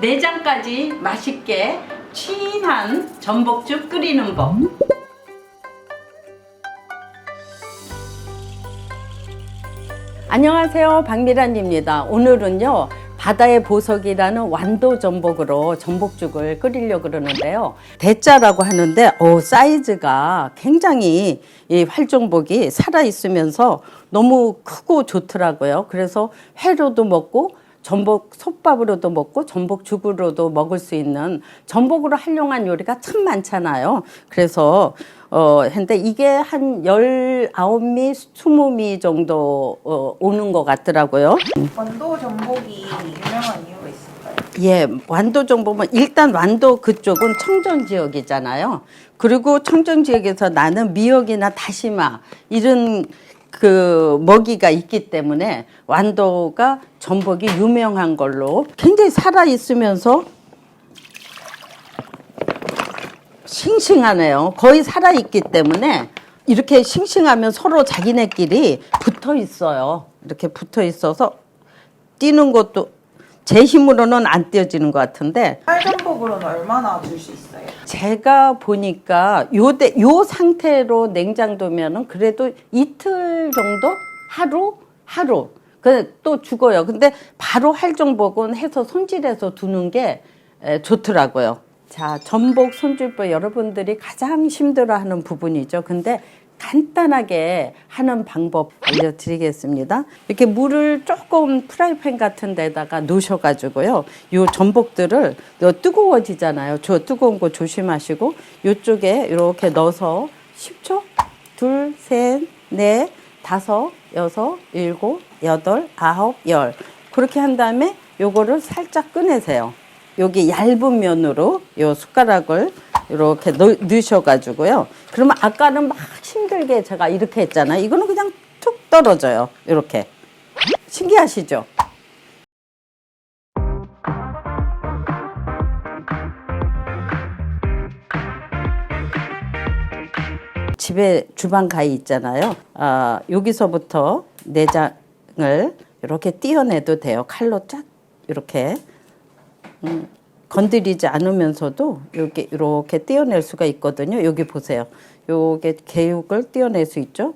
내장까지 맛있게 진한 전복죽 끓이는 법. 안녕하세요, 박미란입니다. 오늘은요 바다의 보석이라는 완도 전복으로 전복죽을 끓이려고 그러는데요. 대짜라고 하는데 사이즈가 굉장히 이 활전복이 살아있으면서 너무 크고 좋더라고요. 그래서 회로도 먹고 전복 솥밥으로도 먹고 전복죽으로도 먹을 수 있는 전복으로 활용한 요리가 참 많잖아요. 그래서 근데 이게 한 19미, 20미 정도 오는 것 같더라고요. 완도 전복이 유명한 이유가 있을까요? 예, 완도 전복은 일단 완도 그쪽은 청정 지역이잖아요. 그리고 청정 지역에서 나는 미역이나 다시마 이런 그 먹이가 있기 때문에 완도가 전복이 유명한 걸로 굉장히 살아있으면서 싱싱하네요. 거의 살아있기 때문에 이렇게 싱싱하면 서로 자기네끼리 붙어 있어요. 이렇게 붙어 있어서 뛰는 것도 제 힘으로는 안 띄어지는 것 같은데 활전복으로는 얼마나 줄 수 있어요? 제가 보니까 요 상태로 냉장두면은 그래도 이틀 정도? 하루 또 죽어요. 근데 바로 활전복은 해서 손질해서 두는 게 좋더라고요. 자, 전복 손질법 여러분들이 가장 힘들어하는 부분이죠. 근데 간단하게 하는 방법 알려드리겠습니다. 이렇게 물을 조금 프라이팬 같은 데다가 넣으셔가지고요. 요 전복들을 뜨거워지잖아요. 저 뜨거운 거 조심하시고 요쪽에 이렇게 넣어서 10초? 둘, 셋, 넷, 다섯, 여섯, 일곱, 여덟, 아홉, 열. 그렇게 한 다음에 요거를 살짝 꺼내세요. 여기 얇은 면으로 요 숟가락을 이렇게 넣으셔가지고요. 그러면 아까는 막 힘들게 제가 이렇게 했잖아요. 이거는 그냥 툭 떨어져요. 이렇게. 신기하시죠? 집에 주방 가위 있잖아요. 여기서부터 내장을 이렇게 띄어내도 돼요. 칼로 쫙 이렇게. 건드리지 않으면서도 이렇게 떼어낼 수가 있거든요. 여기 보세요. 요게 개육을 떼어낼 수 있죠.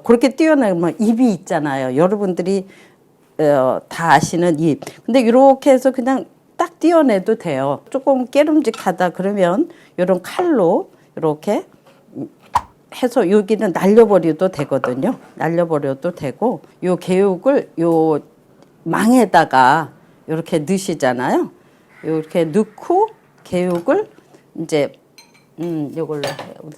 그렇게 떼어내면 입이 있잖아요. 여러분들이 다 아시는 입. 근데 이렇게 해서 그냥 딱 떼어내도 돼요. 조금 깨름직하다 그러면 이런 칼로 이렇게 해서 여기는 날려버려도 되거든요. 날려버려도 되고 요 개육을 요 망에다가 이렇게 넣으시잖아요. 이렇게 넣고 개육을 이제 요걸로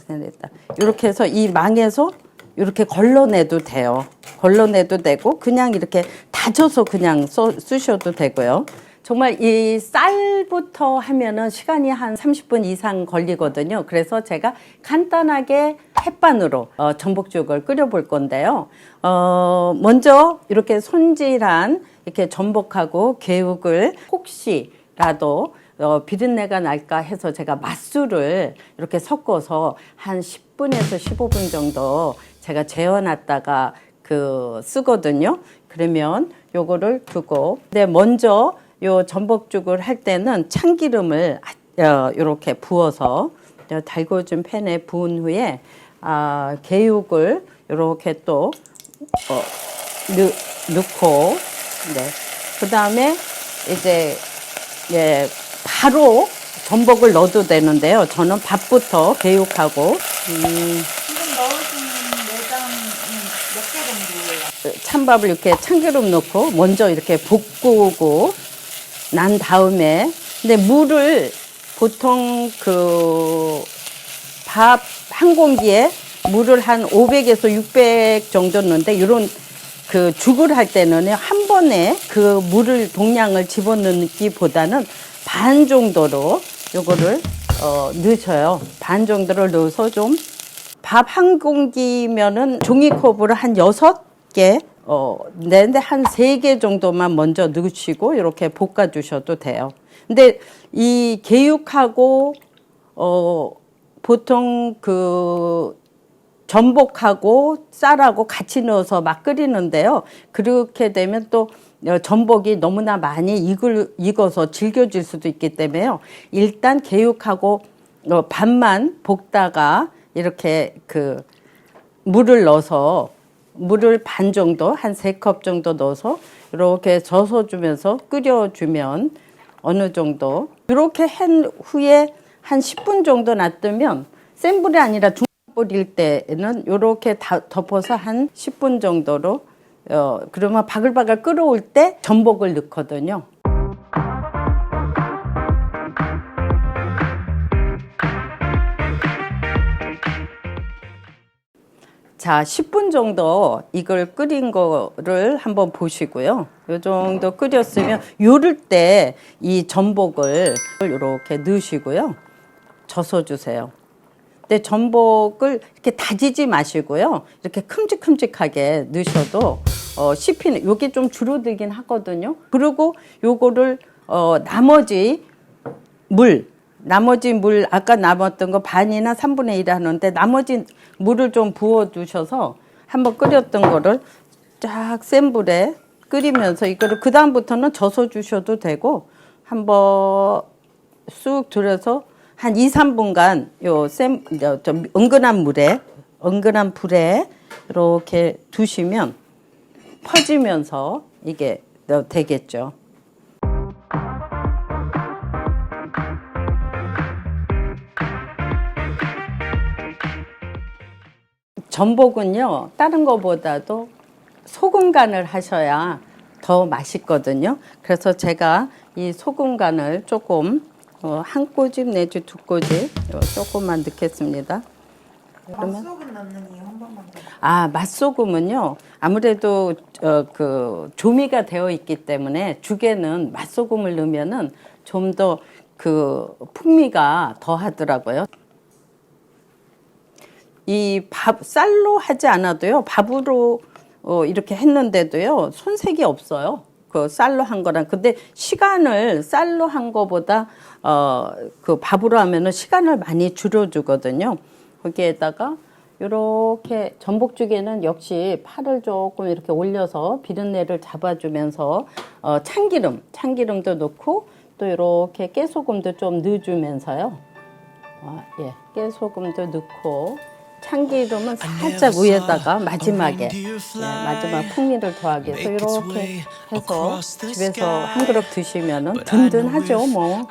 됐다. 이렇게 해서 이 망에서 이렇게 걸러내도 돼요. 걸러내도 되고 그냥 이렇게 다져서 그냥 쓰셔도 되고요. 정말 이 쌀부터 하면은 시간이 한 30분 이상 걸리거든요. 그래서 제가 간단하게 햇반으로 전복죽을 끓여 볼 건데요. 먼저 이렇게 손질한 이렇게 전복하고 개육을 혹시라도 비린내가 날까 해서 제가 맛술을 이렇게 섞어서 한 10분에서 15분 정도 제가 재워놨다가 쓰거든요. 그러면 요거를 두고, 근데 먼저 요 전복죽을 할 때는 참기름을 이렇게 부어서 달궈진 팬에 부은 후에 개육을 이렇게 또 넣고, 네. 그 다음에 이제 바로 전복을 넣어도 되는데요. 저는 밥부터 개육하고 지금 넣으신 내장은 몇 개 정도? 찬밥을 이렇게 참기름 넣고 먼저 이렇게 볶고 난 다음에, 근데 물을 보통 밥 한 공기에 물을 한 500에서 600 정도 넣는데 이런 죽을 할 때는 한 번에 물을 동량을 집어넣기보다는 반 정도로 요거를 넣으셔요. 반 정도를 넣어서 좀 밥 한 공기면은 종이컵으로 한 6개 근데 한 3개 정도만 먼저 넣으시고 이렇게 볶아 주셔도 돼요. 근데 이 개육하고 보통 전복하고 쌀하고 같이 넣어서 막 끓이는데요. 그렇게 되면 또 전복이 너무나 많이 익어서 질겨질 수도 있기 때문에요. 일단 개육하고 반만 볶다가 이렇게 그 물을 넣어서 물을 반 정도 한 3컵 정도 넣어서 이렇게 저어주면서 끓여주면 어느 정도 이렇게 한 후에 한 10분 정도 놔두면 센 불이 아니라 중불일 때는 이렇게 덮어서 한 10분 정도로 그러면 바글바글 끓어올 때 전복을 넣거든요. 자, 10분 정도 이걸 끓인 거를 한번 보시고요. 요 정도 끓였으면 요럴 때 이 전복을 이렇게 넣으시고요. 젖어주세요. 근데 전복을 이렇게 다지지 마시고요. 이렇게 큼직큼직하게 넣으셔도 씹히는 요게 좀 줄어들긴 하거든요. 그리고 요거를 나머지 물 아까 남았던 거 반이나 3분의 1 하는데 나머지 물을 좀 부어 두셔서 한번 끓였던 거를 쫙 센 불에 끓이면서 이거를 그 다음부터는 젖어 주셔도 되고 한번 쑥 들여서 한 2, 3분간 좀 은근한 불에 이렇게 두시면 퍼지면서 이게 되겠죠. 전복은요, 다른 거보다도 소금 간을 하셔야 더 맛있거든요. 그래서 제가 이 소금 간을 조금 한 꼬집 내지 2꼬집 조금만 넣겠습니다. 맛소금 넣는 이유 한 번만 더. 맛소금은요, 아무래도 그 조미가 되어 있기 때문에 죽에는 맛소금을 넣으면은 좀 더 그 풍미가 더 하더라고요. 이 쌀로 하지 않아도요, 밥으로 이렇게 했는데도요, 손색이 없어요. 그 쌀로 한 거랑. 근데 시간을 쌀로 한 거보다 그 밥으로 하면은 시간을 많이 줄여주거든요. 거기에다가 이렇게 전복죽에는 역시 파를 조금 이렇게 올려서 비린내를 잡아주면서 참기름도 넣고 또 이렇게 깨소금도 좀 넣어주면서요. 깨소금도 넣고 참기름은 살짝 위에다가 마지막에 마지막 풍미를 더하기 위해서 이렇게 해서 집에서 한 그릇 드시면은 든든하죠 뭐.